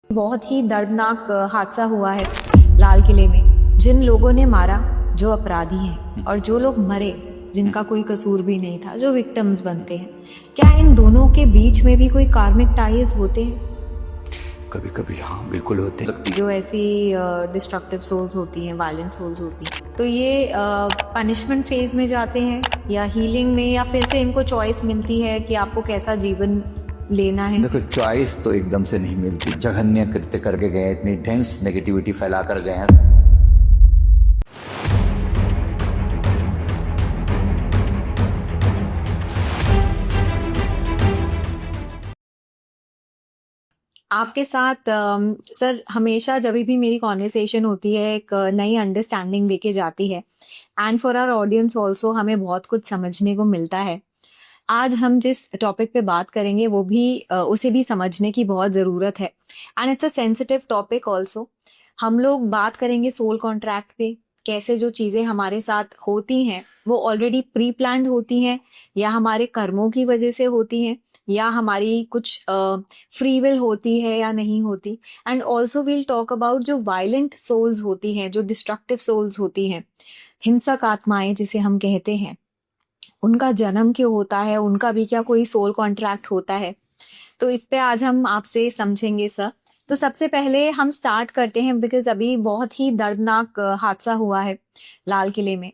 बहुत ही दर्दनाक हादसा हुआ है लाल किले में। जिन लोगों ने मारा जो अपराधी हैं और जो लोग मरे जिनका कोई कसूर भी नहीं था, जो विक्टिम्स बनते हैं, क्या इन दोनों के बीच में भी कोई कार्मिक टाइज होते हैं? कभी कभी हाँ, बिल्कुल होते हैं। जो ऐसी डिस्ट्रक्टिव सोल्स होती हैं, वायलेंट सोल्स होती हैं, तो ये पनिशमेंट फेज में जाते हैं या हीलिंग में, या फिर से इनको चॉइस मिलती है कि आपको कैसा जीवन लेना है? देखो, चॉइस तो एकदम से नहीं मिलती। जघन्य कृत्य करके गए, इतनी डेंस नेगेटिविटी फैला कर गए हैं। आपके साथ सर हमेशा जब भी मेरी कॉन्वर्सेशन होती है एक नई अंडरस्टैंडिंग लेके जाती है, and for our audience also हमें बहुत कुछ समझने को मिलता है। आज हम जिस टॉपिक पे बात करेंगे वो भी उसे भी समझने की बहुत ज़रूरत है, and it's a sensitive topic also. हम लोग बात करेंगे सोल कॉन्ट्रैक्ट पे, कैसे जो चीज़ें हमारे साथ होती हैं वो ऑलरेडी प्री प्लान्ड होती हैं या हमारे कर्मों की वजह से होती हैं या हमारी कुछ फ्री विल होती है या नहीं होती। And also we'll talk about जो वायलेंट सोल्स होती हैं, जो डिस्ट्रक्टिव सोल्स होती हैं, हिंसक आत्माएं जिसे हम कहते हैं, उनका जन्म क्यों होता है, उनका भी क्या कोई सोल कॉन्ट्रैक्ट होता है? तो इस पे आज हम आपसे समझेंगे सर। तो सबसे पहले हम स्टार्ट करते हैं, बिकॉज अभी बहुत ही दर्दनाक हादसा हुआ है लाल किले में।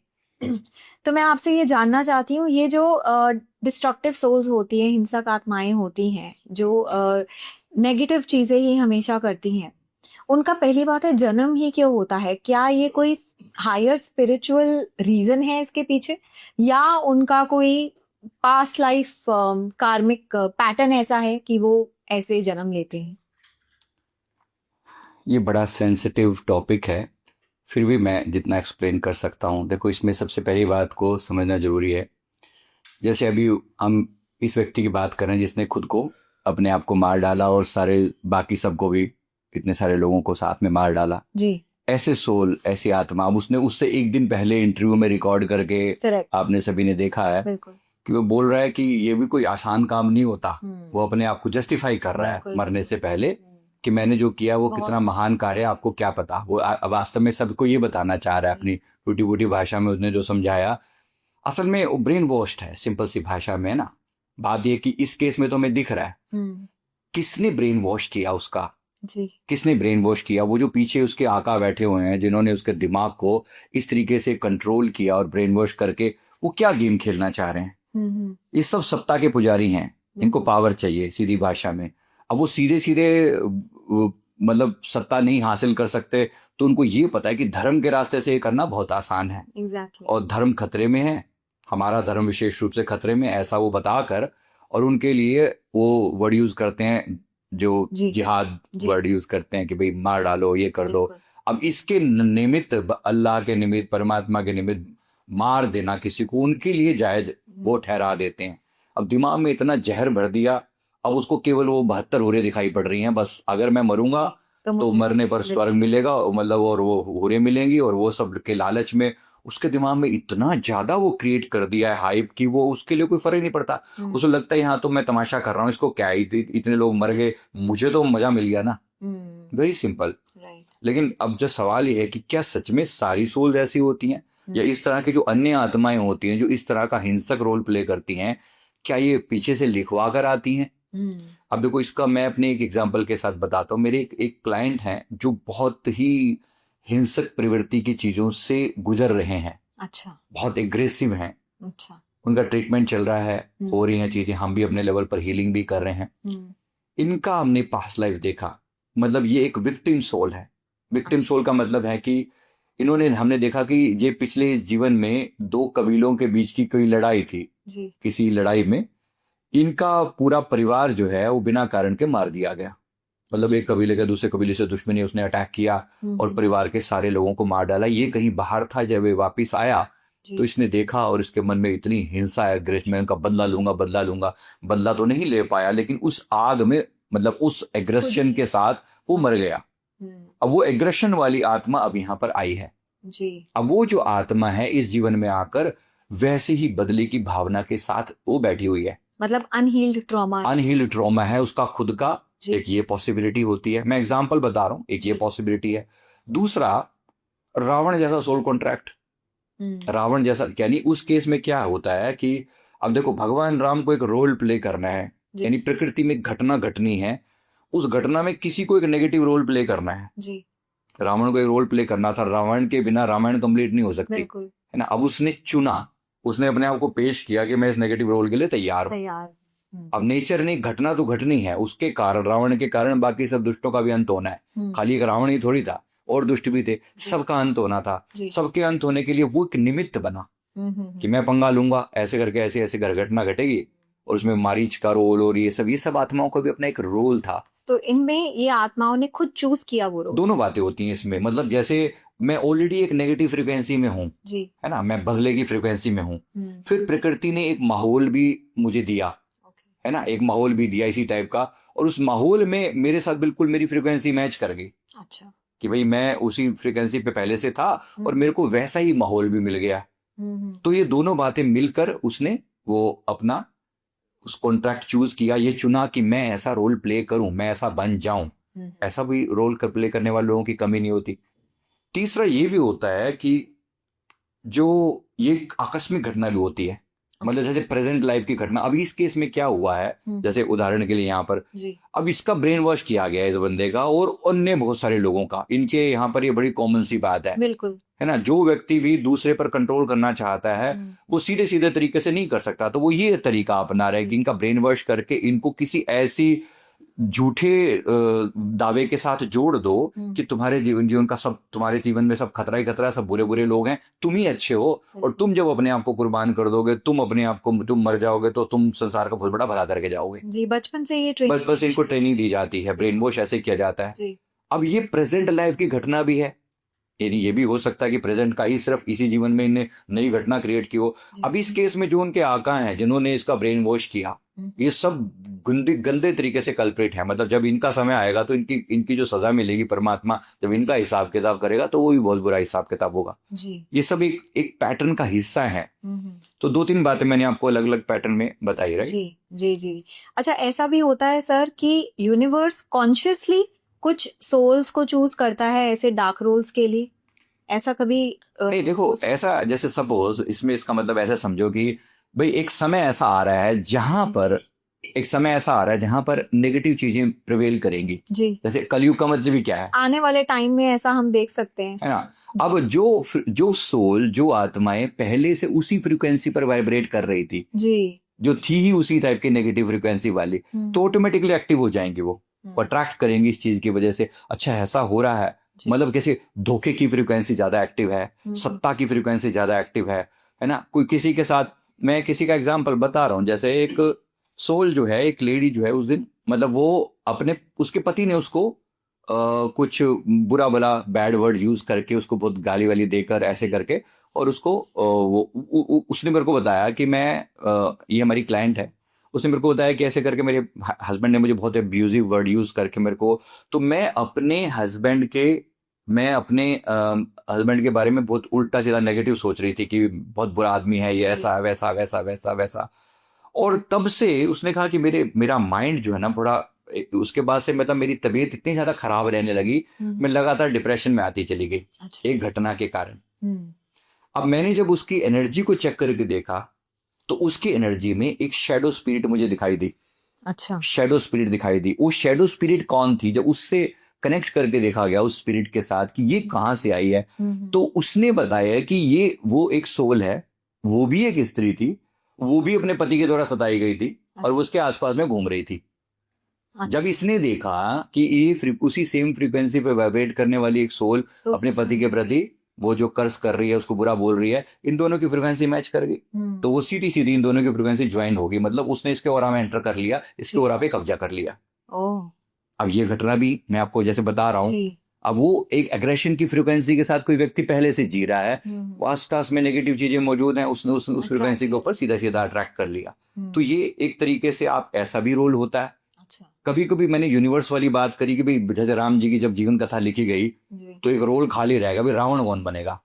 तो मैं आपसे ये जानना चाहती हूँ, ये जो डिस्ट्रक्टिव सोल्स होती हैं, हिंसक आत्माएं होती हैं, जो नेगेटिव चीजें ही हमेशा करती हैं, उनका पहली बात है जन्म ही क्यों होता है? क्या ये कोई हायर स्पिरिचुअल रीजन है इसके पीछे, या उनका कोई पास्ट लाइफ कार्मिक पैटर्न ऐसा है कि वो ऐसे जन्म लेते हैं? ये बड़ा सेंसिटिव टॉपिक है, फिर भी मैं जितना एक्सप्लेन कर सकता हूँ। देखो, इसमें सबसे पहली बात को समझना जरूरी है। जैसे अभी हम इस व्यक्ति की बात कर रहे हैं जिसने खुद को, अपने आप को मार डाला और सारे बाकी सबको भी, कितने सारे लोगों को साथ में मार डाला जी। ऐसे सोल, ऐसी आत्मा। अब उसने उससे एक दिन पहले इंटरव्यू में रिकॉर्ड करके Correct. आपने सभी ने देखा है बिल्कुल। कि वो बोल रहा है कि ये भी कोई आसान काम नहीं होता। वो अपने आप को जस्टिफाई कर रहा है बिल्कुल। मरने से पहले कि मैंने जो किया वो कितना महान कार्य है, आपको क्या पता। वो वास्तव में सबको ये बताना चाह रहा है अपनी टूटी फूटी भाषा में। उसने जो समझाया असल में वो ब्रेन वॉश्ड है, सिंपल सी भाषा में ना। बात ये कि इस केस में तो हमें दिख रहा है किसने ब्रेन वॉश किया उसका। जी। किसने ब्रेन वॉश किया? वो जो पीछे उसके आका बैठे हुए हैं, जिन्होंने उसके दिमाग को इस तरीके से कंट्रोल किया और ब्रेन वॉश करके वो क्या गेम खेलना चाह रहे हैं। ये सब सत्ता के पुजारी हैं, इनको पावर चाहिए सीधी भाषा में। अब वो सीधे सीधे मतलब सत्ता नहीं हासिल कर सकते, तो उनको ये पता है कि धर्म के रास्ते से ये करना बहुत आसान है। Exactly. और धर्म खतरे में है, हमारा धर्म विशेष रूप से खतरे में, ऐसा वो बताकर, और उनके लिए वो वर्ड यूज करते हैं जो जिहाद वर्ड यूज करते हैं कि भाई मार डालो, ये कर दो। अब इसके निमित्त, अल्लाह के निमित्त, परमात्मा के निमित्त मार देना किसी को उनके लिए जायज वो ठहरा देते हैं। अब दिमाग में इतना जहर भर दिया, अब उसको केवल वो 72 हुरे दिखाई पड़ रही हैं। बस अगर मैं मरूंगा तो मरने पर स्वर्ग मिलेगा, मतलब, और वो हुरे मिलेंगी, और वो सब के लालच में उसके दिमाग में इतना ज्यादा वो क्रिएट कर दिया है हाइप कि वो उसके लिए कोई फर्क नहीं पड़ता। उसको लगता है यहाँ तो मैं तमाशा कर रहा हूँ, इसको क्या, इतने लोग मर गए, मुझे तो मजा मिल गया ना। Very simple. लेकिन अब जो सवाल ये है कि क्या सच में सारी सोल्स ऐसी होती हैं, या इस तरह की जो अन्य आत्माएं होती हैं जो इस तरह का हिंसक रोल प्ले करती हैं, क्या ये पीछे से लिखवा कर आती हैं? अब देखो, इसका मैं अपने एक एग्जांपल के साथ बताता हूँ। मेरे एक क्लाइंट हैं जो बहुत ही हिंसक प्रवृत्ति की चीजों से गुजर रहे हैं। अच्छा। बहुत एग्रेसिव हैं। अच्छा। उनका ट्रीटमेंट चल रहा है, हो रही हैं चीजें, हम भी अपने लेवल पर हीलिंग भी कर रहे हैं। इनका हमने पास्ट लाइफ देखा, मतलब ये एक विक्टिम सोल है। विक्टिम सोल का मतलब है कि हमने देखा कि ये पिछले जीवन में दो कबीलों के बीच की कोई लड़ाई थी जी। किसी लड़ाई में इनका पूरा परिवार जो है वो बिना कारण के मार दिया गया। मतलब एक कबीले का दूसरे कबीले से दुश्मनी, उसने अटैक किया और परिवार के सारे लोगों को मार डाला। ये कहीं बाहर था, जब ये वापिस आया तो इसने देखा और इसके मन में इतनी हिंसा है, मैं उनका बदला लूंगा, बदला लूंगा। बदला तो नहीं ले पाया, लेकिन उस आग में, मतलब उस एग्रेशन के साथ वो मर गया। अब वो एग्रेशन वाली आत्मा अब यहाँ पर आई है जी। अब वो जो आत्मा है इस जीवन में आकर वैसे ही बदले की भावना के साथ वो बैठी हुई है। मतलब अनहील्ड ट्रॉमा है उसका खुद का, जी एक ये पॉसिबिलिटी होती है, मैं एग्जाम्पल बता रहा हूँ, एक ये जी पॉसिबिलिटी है। दूसरा, रावण जैसा सोल कॉन्ट्रैक्ट, रावण जैसा, यानी उस केस में क्या होता है कि अब देखो भगवान राम को एक रोल प्ले करना है, जी यानी प्रकृति में एक घटना घटनी है, उस घटना में किसी को एक नेगेटिव रोल प्ले करना है। जी रावण को एक रोल प्ले करना था, रावण के बिना रामायण कंप्लीट नहीं हो सकती, बिल्कुल है ना। अब उसने चुना, उसने अपने आप को पेश किया कि मैं इस नेगेटिव रोल के लिए तैयार हूं। तैयार। अब नेचर ने, घटना तो घटनी है, उसके कारण, रावण के कारण बाकी सब दुष्टों का भी अंत होना है। खाली एक रावण ही थोड़ी था, और दुष्ट भी थे, सबका अंत होना था। जी सबके अंत होने के लिए वो एक निमित्त बना कि मैं पंगा लूंगा, ऐसे करके ऐसे ऐसे घटना घटेगी, और उसमें मारीच का रोल और ये सब आत्माओं का भी अपना एक रोल था। तो इनमें ये आत्माओं ने खुद चूज किया वो रोल। दोनों बातें होती हैं इसमें, मतलब जैसे मैं ऑलरेडी एक नेगेटिव फ्रिक्वेंसी में हूँ, जी है ना, मैं बदले की फ्रिक्वेंसी में हूँ, हम्म फिर प्रकृति ने एक माहौल भी मुझे दिया, ओके है ना, एक माहौल भी दिया इसी टाइप का, और उस माहौल में मेरे साथ बिल्कुल मेरी फ्रिक्वेंसी मैच कर गई, अच्छा कि भाई मैं उसी फ्रिक्वेंसी पे पहले से था और मेरे को वैसा ही माहौल भी मिल गया। तो ये दोनों बातें मिलकर उसने वो अपना उस कॉन्ट्रैक्ट चूज किया, ये चुना कि मैं ऐसा रोल प्ले करूं, मैं ऐसा बन जाऊं। ऐसा भी रोल प्ले करने वाले लोगों की कमी नहीं होती। तीसरा ये भी होता है कि जो ये आकस्मिक घटना भी होती है, मतलब जैसे प्रेजेंट लाइफ की घटना। अभी इस केस में क्या हुआ है, जैसे उदाहरण के लिए यहाँ पर, जी अब इसका ब्रेन वॉश किया गया है इस बंदे का और अन्य बहुत सारे लोगों का। इनके यहाँ पर ये बड़ी कॉमन सी बात बिल्कुल है ना। जो व्यक्ति भी दूसरे पर कंट्रोल करना चाहता है वो सीधे सीधे तरीके से नहीं कर सकता, तो वो ये तरीका अपना रहा है कि इनका ब्रेन वॉश करके इनको किसी ऐसी झूठे दावे के साथ जोड़ दो कि तुम्हारे जीवन का सब, तुम्हारे जीवन में सब खतरा ही खतरा, सब बुरे बुरे लोग हैं, तुम ही अच्छे हो, और तुम जब अपने आप को कुर्बान कर दोगे, तुम अपने आप को, तुम मर जाओगे तो तुम संसार का बहुत बड़ा भला करके जाओगे। जी बचपन से ये बचपन से इनको ट्रेनिंग दी जाती है, ब्रेन वॉश ऐसे किया जाता है। जी अब ये प्रेजेंट लाइफ की घटना भी है, यानी ये भी हो सकता है कि प्रेजेंट का ही सिर्फ इसी जीवन में इन्हें नई घटना क्रिएट की हो। अब इस केस में जो उनके आका हैं जिन्होंने इसका ब्रेन वॉश किया, ये सब गंदे तरीके से कल्प्रिट है। मतलब जब इनका समय आएगा तो इनकी जो सजा मिलेगी, परमात्मा जब इनका हिसाब किताब करेगा तो वो भी बहुत बुरा हिसाब किताब होगा। जी ये सब एक पैटर्न का हिस्सा है। तो 2-3 बातें मैंने आपको अलग अलग पैटर्न में बताई, राइट? जी जी जी अच्छा, ऐसा भी होता है सर कि यूनिवर्स कॉन्शियसली कुछ सोल्स को चूज करता है ऐसे डार्क रोल्स के लिए, ऐसा कभी नहीं, देखो ऐसा, जैसे सपोज इसमें इसका मतलब ऐसा समझो कि भाई एक समय ऐसा आ रहा है जहां पर, एक समय ऐसा आ रहा है जहां पर नेगेटिव चीजें प्रिवेल करेंगी। जी जैसे कलयुग का मतलब भी क्या है, आने वाले टाइम में ऐसा हम देख सकते हैं, है ना। अब जो सोल, जो आत्माएं पहले से उसी फ्रिक्वेंसी पर वाइब्रेट कर रही थी, जी जो थी ही उसी टाइप की नेगेटिव फ्रिक्वेंसी वाली, तो ऑटोमेटिकली एक्टिव हो जाएंगी, वो अट्रैक्ट करेंगी इस चीज की वजह से। अच्छा ऐसा हो रहा है, मतलब कैसे धोखे की फ्रिक्वेंसी ज्यादा एक्टिव है, सत्ता की फ्रिक्वेंसी ज्यादा एक्टिव है ना। कोई किसी के साथ, मैं किसी का एग्जांपल बता रहा हूँ, जैसे एक सोल जो है, एक लेडी जो है, उस दिन मतलब वो अपने, उसके पति ने उसको कुछ बुरा भला बैड वर्ड यूज करके, उसको बहुत गाली वाली देकर ऐसे करके, और उसको उसने मेरे को बताया कि ये हमारी क्लाइंट है, उसने मेरे को बताया कि ऐसे करके मेरे हस्बैंड ने मुझे बहुत एब्यूजिव वर्ड यूज करके मेरे को, तो मैं अपने हस्बैंड के बारे में बहुत उल्टा सीधा नेगेटिव सोच रही थी कि बहुत बुरा आदमी है ये, ऐसा वैसा वैसा वैसा वैसा। और तब से उसने कहा कि मेरा माइंड जो है ना बड़ा, उसके बाद से मतलब मेरी तबीयत इतनी ज्यादा खराब रहने लगी, मैं लगातार डिप्रेशन में आती चली गई, एक घटना के कारण। अब मैंने जब उसकी एनर्जी को चेक करके देखा तो उसकी एनर्जी में एक शैडो स्पिरिट मुझे दिखाई दी। अच्छा शैडो स्पिरिट दिखाई दी। वो शैडो स्पिरिट कौन थी, जब उससे कनेक्ट करके देखा गया उस स्पिरिट के साथ कि ये कहाँ से आई है, तो उसने बताया कि ये वो एक सोल है, वो भी एक स्त्री थी, वो भी अपने पति के द्वारा सताई गई थी और वो उसके आसपास में घूम रही थी। जब इसने देखा कि ये उसी सेम फ्रीक्वेंसी पे वाइब्रेट करने वाली एक सोल तो अपने पति के प्रति वो जो कर्स कर रही है, उसको बुरा बोल रही है, इन दोनों की फ्रीक्वेंसी मैच कर गई, तो वो सीधी सीधी इन दोनों की फ्रीक्वेंसी ज्वाइन होगी। मतलब उसने इसके ऑरा में एंटर कर लिया, इसके ऑरा पे कब्जा कर लिया। अब ये घटना भी मैं आपको जैसे बता रहा हूँ, अब वो एक एग्रेशन की फ्रीक्वेंसी के साथ कोई व्यक्ति पहले से जी रहा है, आसपास में नेगेटिव चीजें मौजूद हैं, उसने उस फ्रीक्वेंसी के ऊपर सीधा सीधा अट्रैक्ट कर लिया। तो ये एक तरीके से आप ऐसा भी रोल होता है। कभी कभी मैंने यूनिवर्स वाली बात करी कि भाई जैसे राम जी की जब जीवन कथा लिखी गई तो एक रोल खाली रहेगा, भाई रावण कौन बनेगा,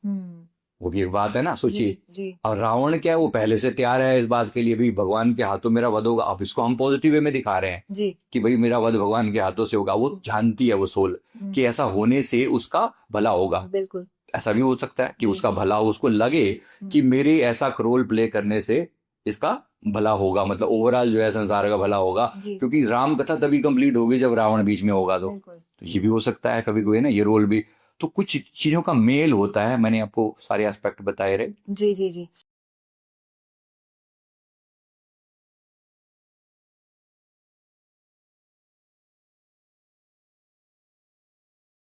वो भी एक बात है ना, सोचिए। जी और रावण क्या है, वो पहले से तैयार है इस बात के लिए, भी भगवान के हाथों मेरा वध होगा। अब इसको हम पॉजिटिव वे में दिखा रहे हैं जी कि भाई मेरा वध भगवान के हाथों से होगा। वो जानती है वो सोल कि ऐसा होने से उसका भला होगा। बिल्कुल ऐसा भी हो सकता है कि जी उसका भला, उसको लगे कि मेरे ऐसा रोल प्ले करने से इसका भला होगा, मतलब ओवरऑल जो है संसार का भला होगा। क्योंकि राम कथा तभी कंप्लीट होगी जब रावण बीच में होगा। तो ये भी हो सकता है कभी कोई ना, ये रोल भी। तो कुछ चीजों का मेल होता है, मैंने आपको सारे एस्पेक्ट बताए रहे। जी जी जी